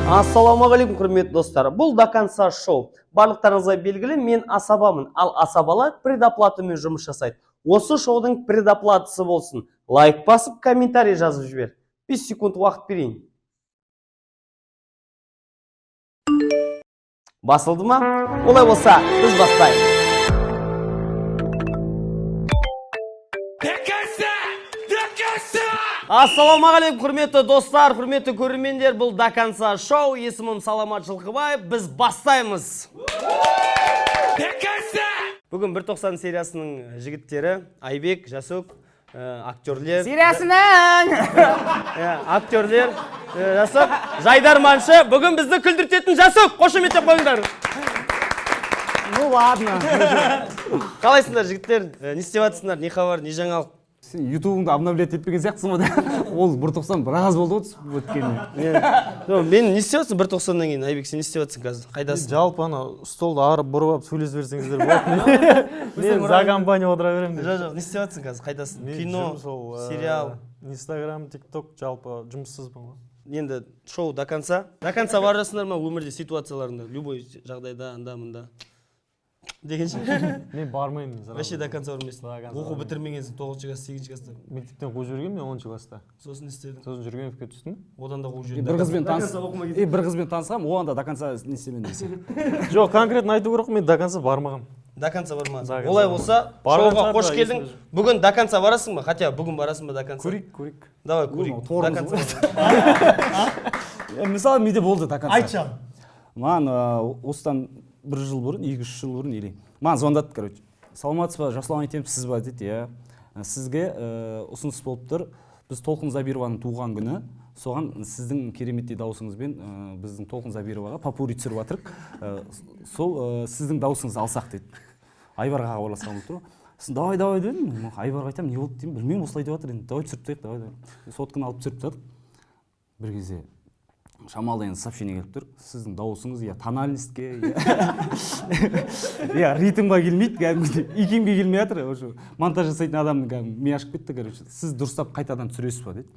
Ассалаумағалейкум, құрметті достар. Бұл до конца шоу. Барлықтарыңызға белгілі, мен асабамын, ал асабалар предоплатамен жұмыс жасайды. Осы шоудың предоплатасы болсын. Лайк басып, комментарий жазып жібер. 5 секунд уақыт берейін. Басылды ма? Олай болса, біз бастаймыз. Ассалаумағалейкум, құрметті достар, құрметті көрермендер, бұл до конца шоу. Есімім Саламат Жылқыбаев, біз бастаймыз. Бүгін 190 сериясының жігіттері Айбек, Жасук, актерлер. Сериясының! Актерлер, Жасук, Жайдар Маншы. Бүгін бізді күлдіртетін Жасук, қошеметтеп қойыңдар. Ну ладно. Қалайсыңдар жігіттер? Не істеватсыңдар? Не хабар, не жаңалық? Сен ютубыңды обновлять етпеген сияқтысың ғой. Ол 190 біраз болды өткеніне. Мен не істеватсың 190-нан кейін? Айбек, сен не істеватсың қазір? Қайдасың? Жалпы ана столды арып бұрып алып сөйлесіп берсеңіздер болады. Мен за компания отыра беремін. Жоқ, не істеватсың қазір? Қайдасың? Кино, сериал, Инстаграм, тикток, жалпы жұмыссызбын ғой. Енді шоу до конца. До конца бар жасыңдар ма өмірде ситуацияларында? Любой жағдайда, анда-мында. Дегенше. Мен бармаймын. Вообще до конца бармайсың. Оқу бітірмегенсің 9-шы класс, 8-шы класста. Мектептен қуып жүрген мен 10-шы класста. Сосын не істедің? Сосын Жүргеновке түстім. Одан да қуып жүрдің. Бір қызбен танысқам, оған да до конца не істемен десе. Жоқ, конкретно айту керек, мен до конца бармағам. До конца бармадың. Олай болса, шоуға қош келдің. Бүгін до конца барасың ба? Хотя бүгін барасың ба до конца? Көрейік. Давай, көрейік. До конца. Мысалы, менде болды до конца. Айтшы. Маған осыдан 1 жыл бұрын, 2-3 жыл бұрын или. Маған звондады, короче. Саламатсыз ба, Жасұлан айтем, сіз ба дейді, иә. Сізге ұсыныс болып тұр. Біз Толқын Забированың туған күні. Соған сіздің кереметтей дауысыңызбен біздің Толқын Забироваға попурри түсіріп жатырық. Сол сіздің дауысыңызды алсақ дейді. Айбарға хабарласқан болып тұр. Сосын давай дедім. Айбарға айтамын, не болды деймін, білмеймін, осылай деп жатыр енді. Давай түсіріп тастайық, давай. Сотканы алып түсіріп тастадық. Бір кезде шамалда енді сообщение келіп тұр. Сіздің дауысыңыз я тональностьке, я ритмға келмейді, кәдімгідей икемге келмей жатыр. Монтаж жасайтын адамның ми ашып кетті, короче. Сіз дұрыстап қайтадан түсіресіз ба дейді.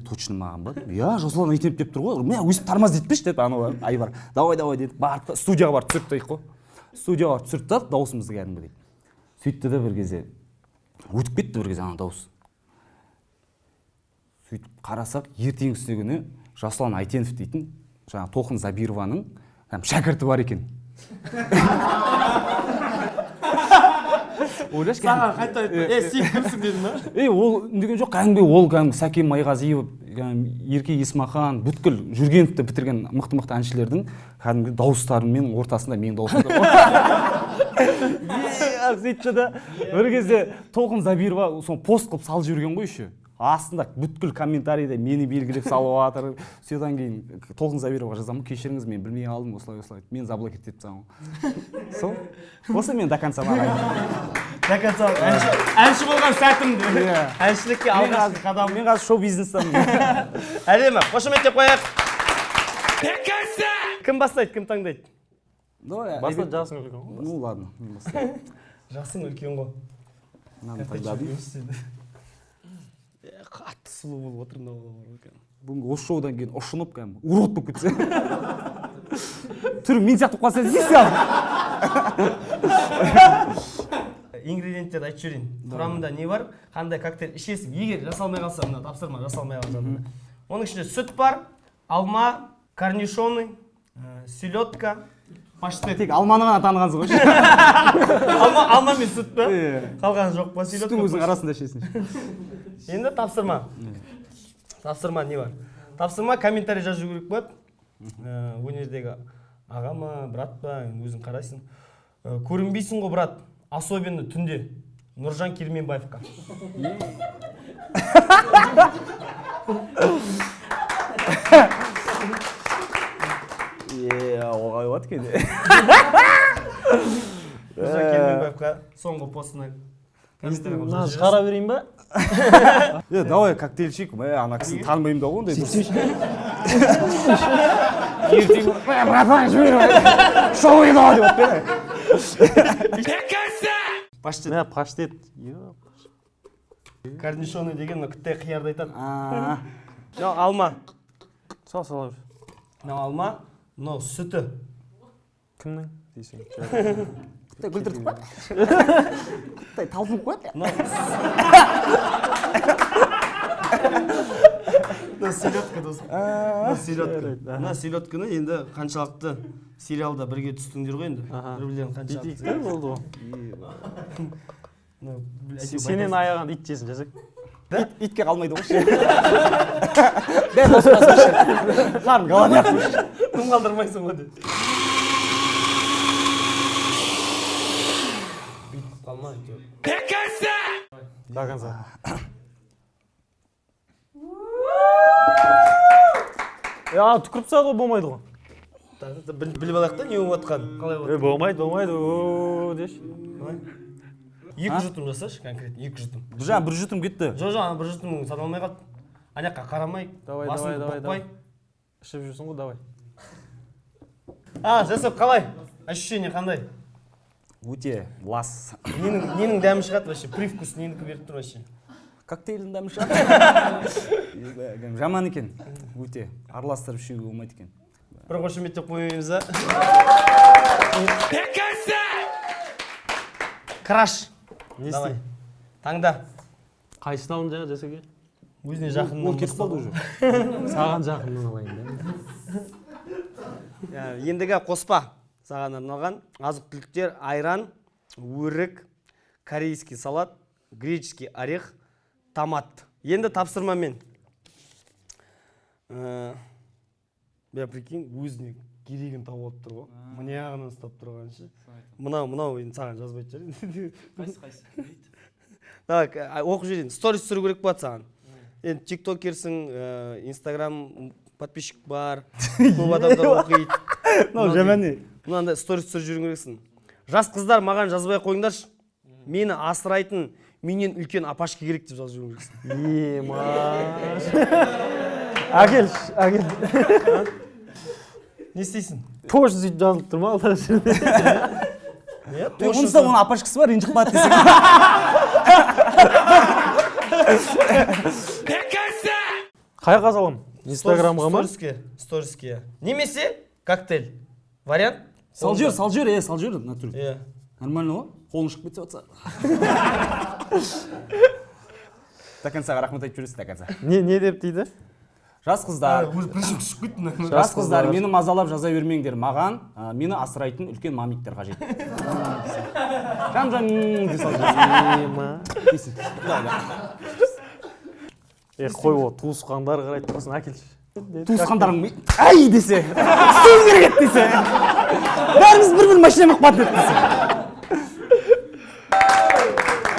Точно маған ба? Я Жасұлан айтем деп тұр ғой. Мен өйстіп тармаз детпеші деді анау Айбар. Давай деді. Барып студияға барып түсіріп тастайық қой. Студияға барып түсіріп тастадық дауысымызды кәдімгідей. Сөйтті де бір кезде өтіп кетті бір кезде ана дауыс. Сөйтіп қарасақ, ертеңгісіне күні Жасұлан Айтенов дейтін, жаңа Толқын Забированың шәкірті бар екен. Ойлашы саған қайта айтты. Сен кімсің дедің ба? Ол деген жоқ, ол Сәкен Майғазиев, Ерке Есмахан, бүткіл Жүргеновті бітірген мықты әншілердің кәдімгі дауыстарымен ортасында менің дауысымда бар. Сөйтті де бір кезде Толқын Забирова пост қылып салып жүрген ғой еще. Астында бүткіл комментарийде мені белгілеп салып жатыр. Содан кейін Толқын Забироваға жазамын, кешіріңіз, мен білмей қалдым, осылай. Мен заблокировать етіп тастағанмын. Сол. Осы мен до конца барайын. До конца әнші болған сәтім. Әншілікке алғашқы қадам. Мен қазір шоу-бизнестамын. Әдемі, қошеметтеп қояйық. Кім бастайды, кім таңдайды? Бастады, жасың үлкен ғой. Ну ладно, мен бастаймын. Жасың үлкен ғой. Мынаны таңдадым. Қатты сұлу болып отырмын ғой. Бүгінгі осы шоудан кейін ұшынып кәдімгі урод болып кетсе. Түрі мен сияқты қалса іздейсің. Ингредиенттерді айтып жіберейін. Құрамында не бар? Қандай коктейль ішесің? Егер жасалмай қалса, мына тапсырма жасалмай қалса. Оның ішінде сүт бар, алма, корнишоны, селедка, паштет. Тек алманы ғана танығансың ғой. Алма мен сүт па? Қалған жоқ па? Сүттің өзің арасында ішесің. Енді тапсырма. Тапсырма не бар? Тапсырма комментарий жазу керек болады. Өнердегі аға ма, брат па, өзің қарайсың. Көрінбейсің ғой, брат. Особенно түнде. Нұржан Керменбаевқа. Оғай бат кеде. Нұржан Керменбаевқа соңғы постына. Шығара берейін ба? Давай коктейльшік, ана кісіні танымаймын да ондай. Шоу еді ау деп Паштет. Паштет. Корнишоны деген күтте қиярды айтады. Алма. Сала бер. мынау алма, мынау сүті. Кімнің дейсің? Құттай күлдіртіп қойды. Құттай талпынып қойды. Мына селедка досым. Мына селедка. Мына селедканы енді қаншалықты сериалда бірге түстіңдер ғой енді. Бір-бірлерін қаншалықты. Ит болды ғой. Сенен аяған ит жесін жасақ. Итке қалмайды ғой. Дәл осы басқа. Қарын қалады. Тым қалдырмайсың ғой деп. Бүйтіп қалма. До конца. Түкіріп тастады ғой, болмайды ғой. Біліп алайық та не болып жатқанын. Қалай болып Болмайды, деші. Екі жұтым жасашы, конкретно, екі жұтым. Жаңа бір жұтым кетті. Жоқ, бір жұтым сан алмай қалды. Анаққа қарамай, басын бұқпай. Ішіп жүрсің ғой, давай. Жасап қалай? Ощущение қандай? Өте лас. Ненің дәмі шығады вообще, привкус ненікі беріп тұр вообще. Коктейлдің дәмі шығады. Жаман екен. Өте араластырып ішуге болмайды екен. Бір қошеметтеп қоймаймыз, а? Краш. Не Давай. істеймін? Таңда. Қайсысын алдың жаңа жасеге? Өзіне жақыннан Ол кетіп қалды уже. Саған жақыннан алайын да. Ендігі қоспа. Саған арналған азық-түліктер: айран, өрік, корейский салат, греческий орех, томат. Енді тапсырмамен. Бәрі прикинь, өзіне керегін тауып алып тұр ғой. Мына жағынан ұстап тұрғаншы. Мынау енді саған жазбайды жер. Қайсы? Давай, оқып жіберейін. Сторис түсіру керек болады саған. Енді тиктокерсің, инстаграм подписчик бар, көп адамдар оқиды. Мынау жаман не? Мынандай сторис түсіріп жүру керексің. Жас қыздар маған жазбай қойыңдаршы. Мені асырайтын менен үлкен апашке керек деп жазып жүру керексің. Әкел. Не істейсің? Тоже сөйтіп жазылып тұр ма алдағы жерде? Онысы оның апашкасы бар, ренжіп қалады десең. Қайға салам? Инстаграмға ма? Сториске. Немесе коктейль. Вариант? Сал жер. Натуре. Нормально ғой? Қолын шығып кетсе отса. До концаға рахмет айтып жүресіз, до конца. Не деп дейді? Жас қыздар, мені мазалап жаза бермеңдер. Маған мені асырайтын үлкен мамиктер қажет. Жам-жам десал дейсің. Қой ол, туысқандар қарайды тұрсын, әкелші. Туысқандарың әй десе, істеу керек десе. Бәріміз бір машина мақпатын десе.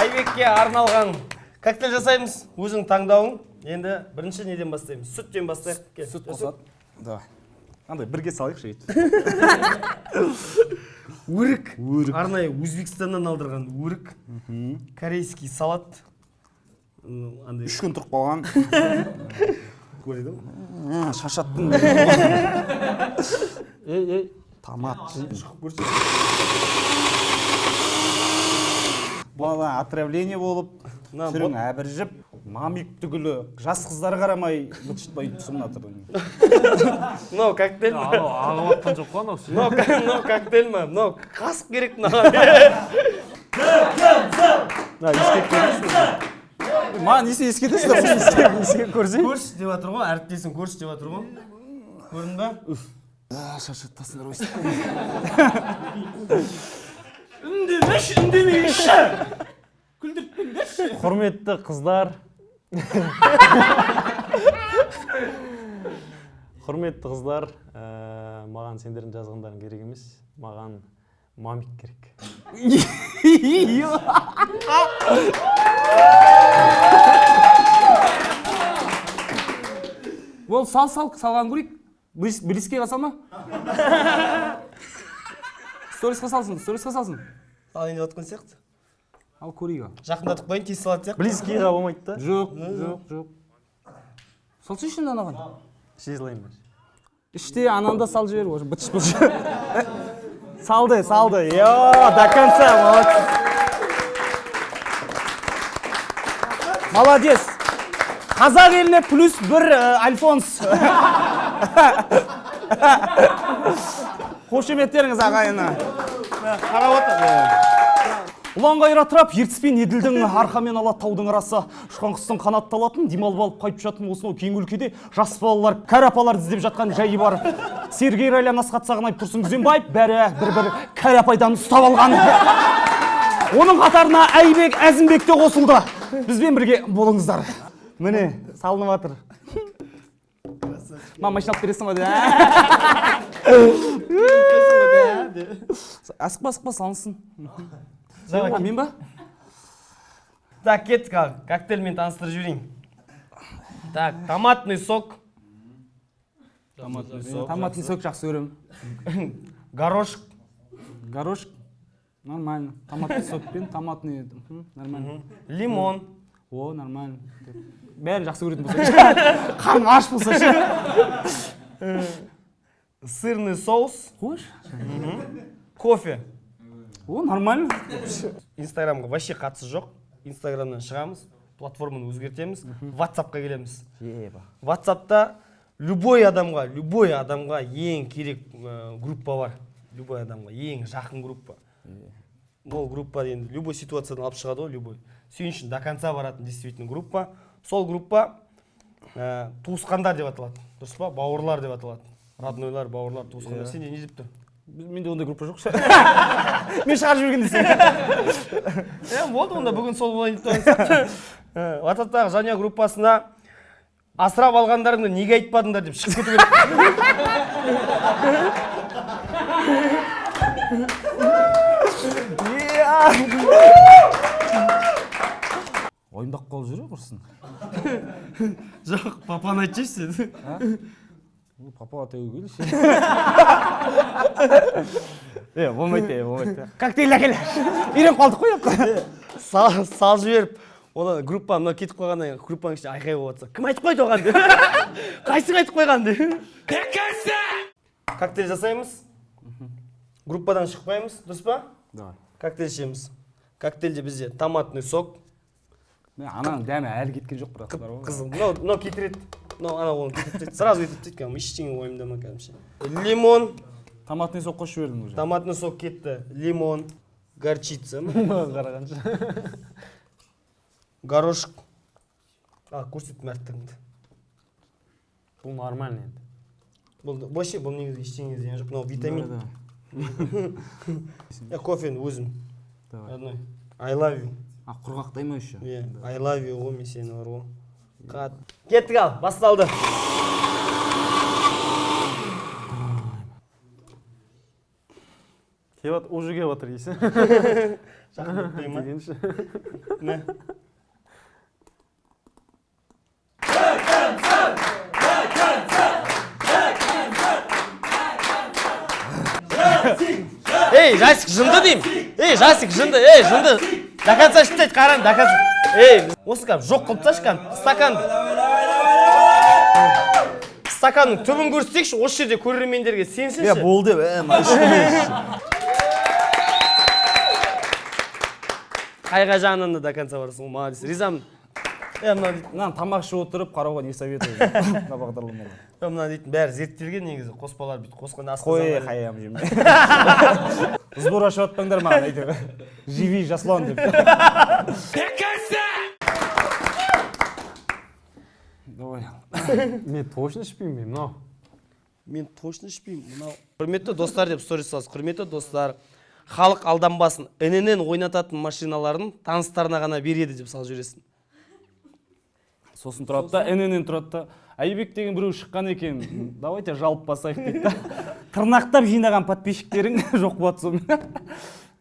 Айбекке арналған коктейль жасаймыз. Өзің таңдауың. Енді бірінші неден бастаймыз? Сүттен бастайық. Сүт қосады. Давай. Андай бірге салайық жейді. Өрік. Арнайы Өзбекстаннан алдырған өрік. Корейский салат. 3 күн тұрып қалған. Көреді ғой. Шашаттың. Томат. Бала отравление болып, түрің әбіржіп, мамик түгілі, жас қыздар қарамай, бұтшытпай түсімін атырдың. Мынау коктейль ма? Ағып атқан жоқ қой анау. Мынау коктейль ма? Мынау қасық керек мынаған. Ескек көресің. Маған несі ескетесің? Ескек көрсең. Көрші деп атыр ғой, әріптесің көрші деп атыр ғой. Көрдің ба? Шашаттасыңдар ойсы. Үндемеші! Күлдіртпеңдерші! Құрметті қыздар. Маған сендердің жазғандарың керек емес. Маған мамик керек. Ол салған көрейік. Близкий қалсама? Сторисқа салсын. Салайын деп отқан сияқты. Ал көрейік. Жақындатып қойын, тез салады сияқты. Близкийға болмайды да? Жоқ. Салсы үшін анаған. Іште салайын ба? Іште ананда сал жібер. Бұтш. Салды. Йо, до конца, молодцы. Молодец. Қазақ еліне плюс 1 Альфонс. Қошеметтеріңіз ағайыны. Қарап отыр. Ұлан қайратырап, ертіспен еділдің арқамен ала таудың арасы. Ұшқан құстың қанатталатын, демалып алып қайтып жатын осынау кең өлкеде жас балалар, кәрі апалар іздеп жатқан жайы бар. Сергей Райлян Асқат Сағынайып Тұрсын Күзембаев бәрі бір кәрі апайдан ұстап алған. Оның қатарына Әйбек Әзімбек те қосылды. Бізбен бірге болыңыздар. Міне, салынып жатыр. Машина алып бересің ба де? Асықпа, салынсын. Мен ба? Так, кеттік ал. Коктейльмен таныстырып жіберейін. Так, томатный сок. Томатный сок жақсы көрем. Горошек. Горошек? Нормально. Томатный сокпен, томатный, нормально. Лимон. О, нормально. Бәрін жақсы көретін болса. Қан аш болса ше. Сырный соус. Қош? Кофе. О, нормально. Инстаграмға вообще қатысы жоқ. Инстаграмнан шығамыз, платформаны өзгертеміз, ватсапқа келеміз. Ватсапта любой адамға ең керек группа бар. Любой адамға ең жақын группа. Ол группа енді любой ситуациядан алып шығады ғой, любой. Сен үшін до конца баратын действительно группа. Сол группа туысқандар деп аталады. Дұрыс па? Бауырлар деп аталады. Роднойлар, бауырлар, туысқандар. Сенде не деп тұр? Менде ондай группа жоқ. Мен шығарып жүрген десең. Болды онда бүгін сол болайын деп тұрмыз. WhatsApp-тағы жанұя группасына асырап алғандарыңды неге айтпадыңдар деп шығып кету керек. Ойымдақ қалып жүр құрсын. Жоқ, папаны айтшы сен. Папа атауы келші. Болмайды. Коктейль әкел. Үйрен қалдық қой. Сал жіберіп, оны группа мына кетіп қойғаннан кейін группаның ішінде айқай болып жатса. Кім айтып қойды оған деп? Қайсың айтып қойған деп? Коктейль жасаймыз. Группадан шықпаймыз, дұрыс па? Давай. Коктейль ішеміз. Коктейльде бізде томатный сок. Ананың дәмі әлі кеткен жоқ бірақ. Қызым, мынау кетіреді. Ана оны кетіреді. Сразу кетіреді екен, ештеңе ойымдама кәдімше. Лимон. Томатный сок қосып жібердің уже. Томатный сок кетті. Лимон. Горчица. Горошек. Көрсет мәрттігіңді. Бұл нормально енді. Вообще бұл негізі ештеңе зиян жоқ. Мынау витамин. Кофені өзім. Одной. I love you. Құрғақтай ма еще? I love you ғой, мен сені бар ғой. Кеттік ал, басталды. Уже кеп отыр дейсің. Жақын өтпей ма? Дегенші. Не? Ей, Жасик, жынды дейм. Ей, Жасик, жынды, жынды. До конца шыптайды, қаран, до конца. Осы кәм, жоқ қылып тасташы кәм, стаканның түбін көрсетейікші, осы жерде көрермендерге сенсінші. Болды, Қайға жағынан да до конца барасың, молодец, ризамын. Мынаны тамақ ішіп отырып қарауға не советую? Бағдарламалар. Мына дейтін бәрі зерттелген негізі, қоспалар бүйтіп қосқанда қой қаям жеме. Сбор ашып атпаңдар маған айтып. Живи, Жаслан деп. Давай. Мен точно ішпеймін мынау. Мен точно ішпеймін мынау. Құрметті достар деп сторис саласыз. Құрметті достар, халық алданбасын, інінен ойнататын машиналарын таныстарына ғана береді деп салып жібересің. Сосын тұрады да, інінен тұрады да. Айбек деген біреу шыққан екен, давайте жалып басайық дейді да. Тырнақтап жинаған подписчиктерің жоқ болады сонымен.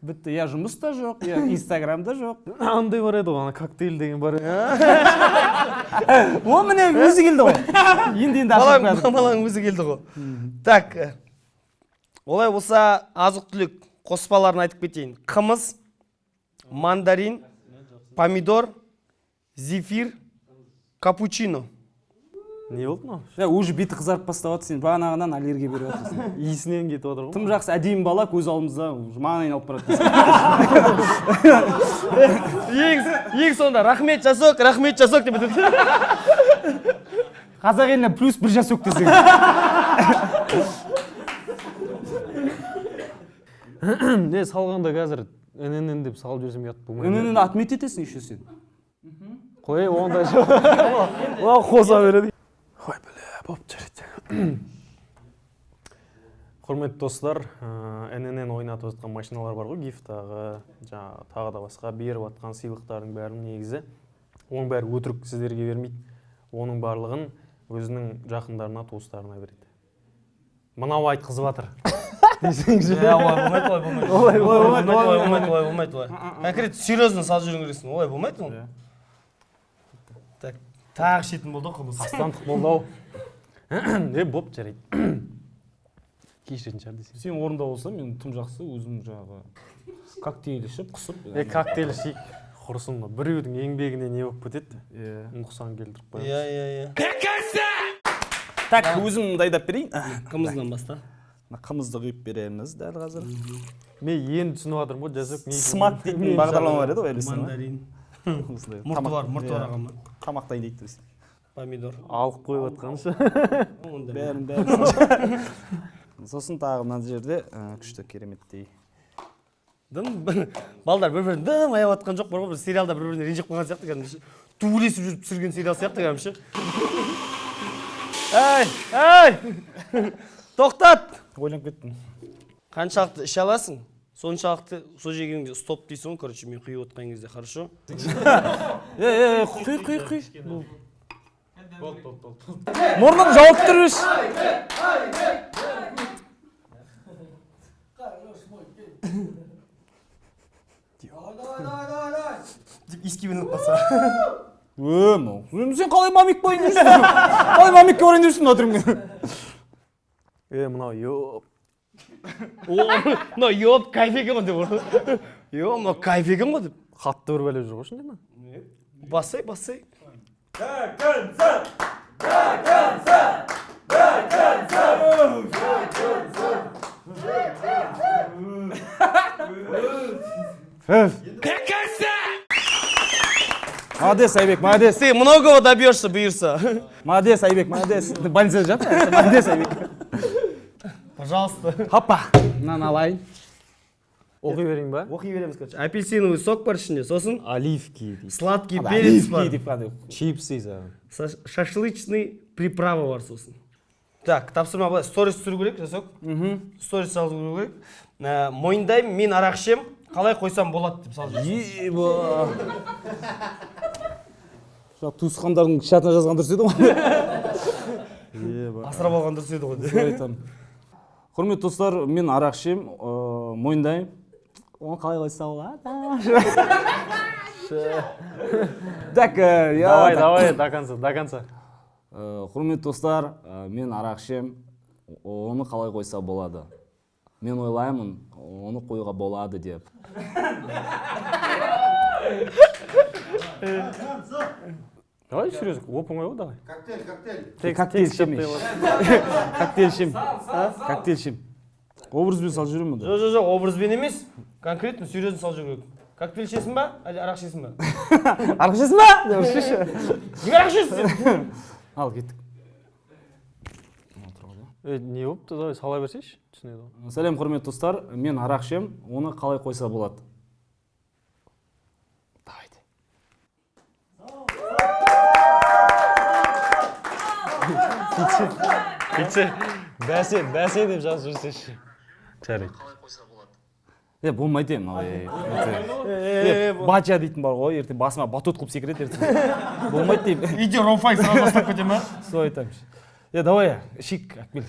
Бітті, я жұмыс та жоқ, я инстаграмда жоқ. Андай бар еді ғой, коктейль деген бар. О, міне өзі келді ғой. Енді ашып қойды. Балаң өзі келді ғой. Так, олай болса азық-түлік қоспаларын айтып кетейін. Қымыз, мандарин, помидор, зефир, капучино. Не болды ма? Уже беті қызарып бастап сен бағанағынан аллергия беріп жатырсың. Иісінен кетіп отыр ғой. Тым жақсы әдейім бала көз алдымызда маған айналып барады. Ең сонда рахмет жасок деп бітірді. Қазақ еліне плюс бір жасок десең. Не салғанда қазір ННН деп салып жіберсем ұят болмайды. ННН отметь етесің еще сен. Қой, ондай жоқ. Оған қоса береді. Ой, бля, болып жүреді. Құрметті достар, ННН ойнатып жатқан машиналар бар ғой, гифтағы, тағы да басқа беріп жатқан сыйлықтардың бәрін негізі. Оның бәрі өтірік сіздерге бермейді. Оның барлығын өзінің жақындарына, туыстарына береді. Мынау айтқызып жатыр. Десеңізші. Болмайды. Конкрет серьезно салып жүрген керексің. Олай болмайды ол. Так, тағы шетін болды ғой. Астандық болды ау. Боп жарайды. Кешіретін шығар десең. Сен орында болса, мен тым жақсы өзім жағы коктейль ішіп, құсып. Коктейль ішейік. Құрысын, біреудің еңбегіне не болып кетеді? Нұқсан келдіріп қоямыз. Иә. Так, өзім дайдап берейін. Қымыздан баста. Қымызды құйып береміз дәл қазір. Мен енді түсініп жатырмын ғой, жазып. Смак дейтін бағдарлама бар еді ғой, ойлайсың ба? Мандарин. Мұрты бар ағама. Тамақ дайындайды дейсің. Помидор. Алып қойып жатқаншы. Бәрін. Сосын тағы мына жерде күшті кереметтей. Балдар бір-бірін дым аяп атқан жоқ бар ғой, бір сериалда бір-біріне ренжіп қалған сияқты кәдімгі. Төбелесіп жүріп түсірген сериал сияқты кәдімгі. Ай! Тоқтат! Ойланып кеттім. Қаншалықты іше аласың? Соншалықты сол жегенде стоп дейсің ғой, короче, мен құйып отқан кезде, хорошо? Құй. Мұрның жауып тұрыш. Деп искивеніп қалса. Сен қалай мамик бойын жүрсің? Қалай мамикке орайын жүрсің отырым? Мынау йоп. Мынау йоп, кайф екен ғой деп ұрды. Мынау кайф екен ғой деп. Қатты бір бәле жүр ғой шындай ма? Басай. Молодец, Айбек, молодец. Ты многого добьешься, бұйырса. Молодец, Айбек, молодец. Ты больницада жатыр? Молодец, Айбек. Пожалуйста. Хоппа. Мынаны алайын. Оқи берейін ба? Оқи береміз, короче. Апельсиновый сок бар ішінде, сосын Оливки. сладкий перец бар. Чипсы саған. Шашлычный приправа бар сосын. Так, тапсырма былай, сторис түсіру керек, жасок. Сторис салу керек. Мойындаймын, мен арақ ішем, қалай қойсам болады деп салып жүрсің. Еба. Туысқандардың чатына жазған дұрыс еді ғой. Асырап алған дұрыс еді ғой. Құрметті достар, мен арақ ішем, мойындаймын. Оны қалай қойса болады? Так, Давай, до конца. Құрметті достар, мен арақ ішем, оны қалай қойса болады? Мен ойлаймын, оны қоюға болады деп. Давай, серьезно, оп-оңай ғой, давай. Коктейль ішем. Образбен сал жүремін да. Жоқ, образбен емес. Конкретно серьезно сал жүру керек. Коктейль ішесің ба, әлде арақ ішесің ба? Арақ ішесің ба? Неге арақ ішесің? Ал, кеттік. Не болыпты, давай сала берсейші, түсінеді ғой. Сәлем, құрметті достар, мен арақ ішем, оны қалай қойса болады? Давайте. Кетсе, бәсе деп жазып жүрсеші. Жарайды. Болмайды мынау. Бача дейтін бар ғой, ертең басыма батут қылып секіреді ертең. Болмайды деймін. Иди рофай сразу бастап кете ма? Сол айтамын. Давай, ішейік, Акбел.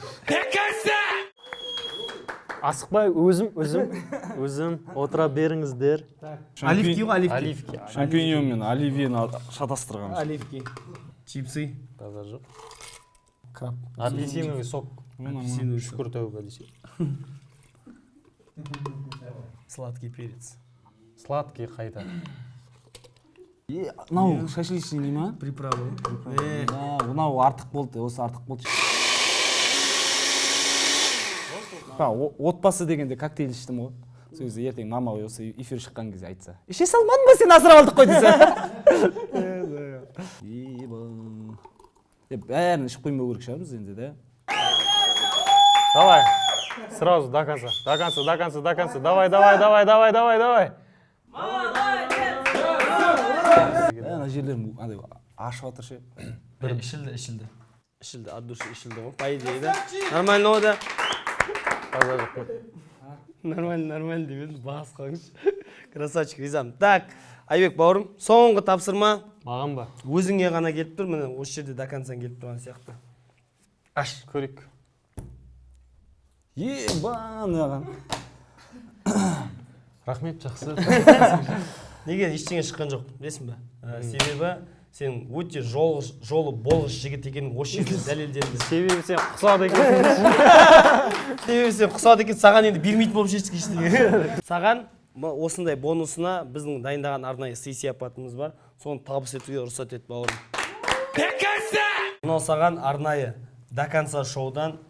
Асықпай, өзім отыра беріңіздер. Оливки ғой, оливки. Шампиньон мен оливьені шатастырғанбыз. Оливки. Чипсы. Таза жоқ. Краб. Апельсиновый сок. Шүкір тәуба десе. Сладкий перец. Сладкий қайта. Мынау шашлычный не ма? Приправа. Мынау артық болды, осы артық болды. Отбасы дегенде коктейль іштім ғой. Сол кезде ертең мама осы эфир шыққан кезде айтса. Іше салмадың ба, сен асырап алдық қой десе. Бәрін ішіп қоймау керек шығармыз енді, да? Давай. Сразу до конца. До конца, до конца, до конца. Давай, давай, давай, давай, давай, давай. Ана жерлерім андай ашып жатыр ше. Ішілді, от души ішілді ғой, по идее, да? Нормально ғой да? Нормально демедім, бағас қойыңыз. Красавчик, ризамын. Так, Айбек бауырым, соңғы тапсырма. Маған ба? Өзіңе ғана келіп тұр, міне осы жерде до конца келіп тұрған сияқты. Аш. Көрейік. Ебан аған. Рахмет, жақсы. Неге ештеңе шыққан жоқ, білесің бе? Себебі сен өте жолы болғыш жігіт екенің осы жерде дәлелденді. Себебі сен құсады екенсің. Себебі сен құсады екен, саған енді бермейтін болып шештік ештеңе. Саған осындай бонусына біздің дайындаған арнайы сый-сияпатымыз бар. Соны табыс етуге рұқсат ет бауырым. Мынау саған арнайы до конца шоудан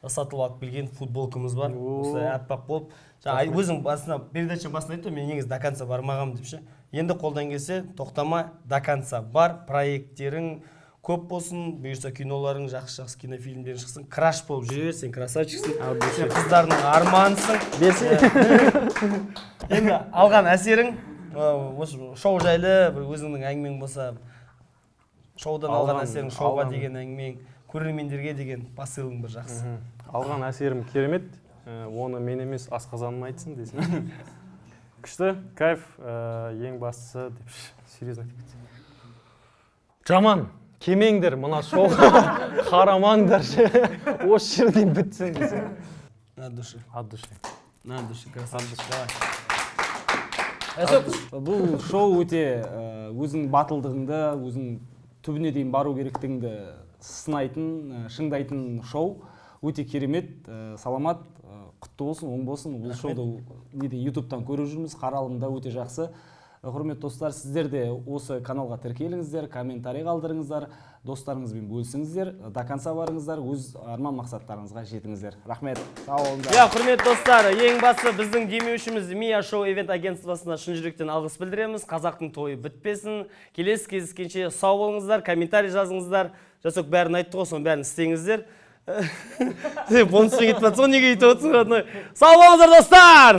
жасатылып алып келген футболкамыз бар. Осылай аппақ болып. Өзің передача басында айтты, мен негізі до конца бармағам деп ше. Енді қолдан келсе, тоқтама, до конца бар. Проекттерің көп болсын, бұйырса киноларың, жақсы кинофильмдерің шықсын. Краш болып жүре бер, сен красавчиксің. Сен қыздардың арманысың. Енді алған әсерің, шоу жайлы, өзіңнің әңгімең болса, шоудан алған әсерің, шоуға деген әңгімең, көрермендерге деген посылың бір жақсы. Алған әсерім керемет. Оны мен емес, асқазаным айтсын десін. Күшті, кайф, ең бастысы деп серьезно айтып кетсем. Жаман, кемеңдер, мына шоуға қарамаңдар. Осы жерден бітсін десін. От души. От души. На души, красавчик, давай. Бұл шоу өте өзің батылдығыңды, өзің түбіне дейін бару керектігіңді сынайтын, шыңдайтын шоу. Өте керемет, саламат, құтты болсын, оң болсын. Бұл шоуды ютубтан көріп жүрміз, қаралымда өте жақсы. Құрметті достар, сіздер де осы каналға тіркеліңіздер, комментарий қалдырыңыздар, достарыңызбен бөлісіңіздер, до конца барыңыздар, өз арман мақсаттарыңызға жетіңіздер. Рахмет, сау болыңыздар. Құрметті достар, ең басы біздің демеушіміз Мия Шоу Event агентствосына шын жүректен алғыс білдіреміз. Қазақтың тойы бітпесін. Келесі кездескенше сау болыңыздар, комментарий жазыңыздар. Жасок бәрін айтты ғой, соның бәрін істеңіздер. Бонуспен кетіп жатсың, неге өйтіп отырсың? Сау болыңыздар достар!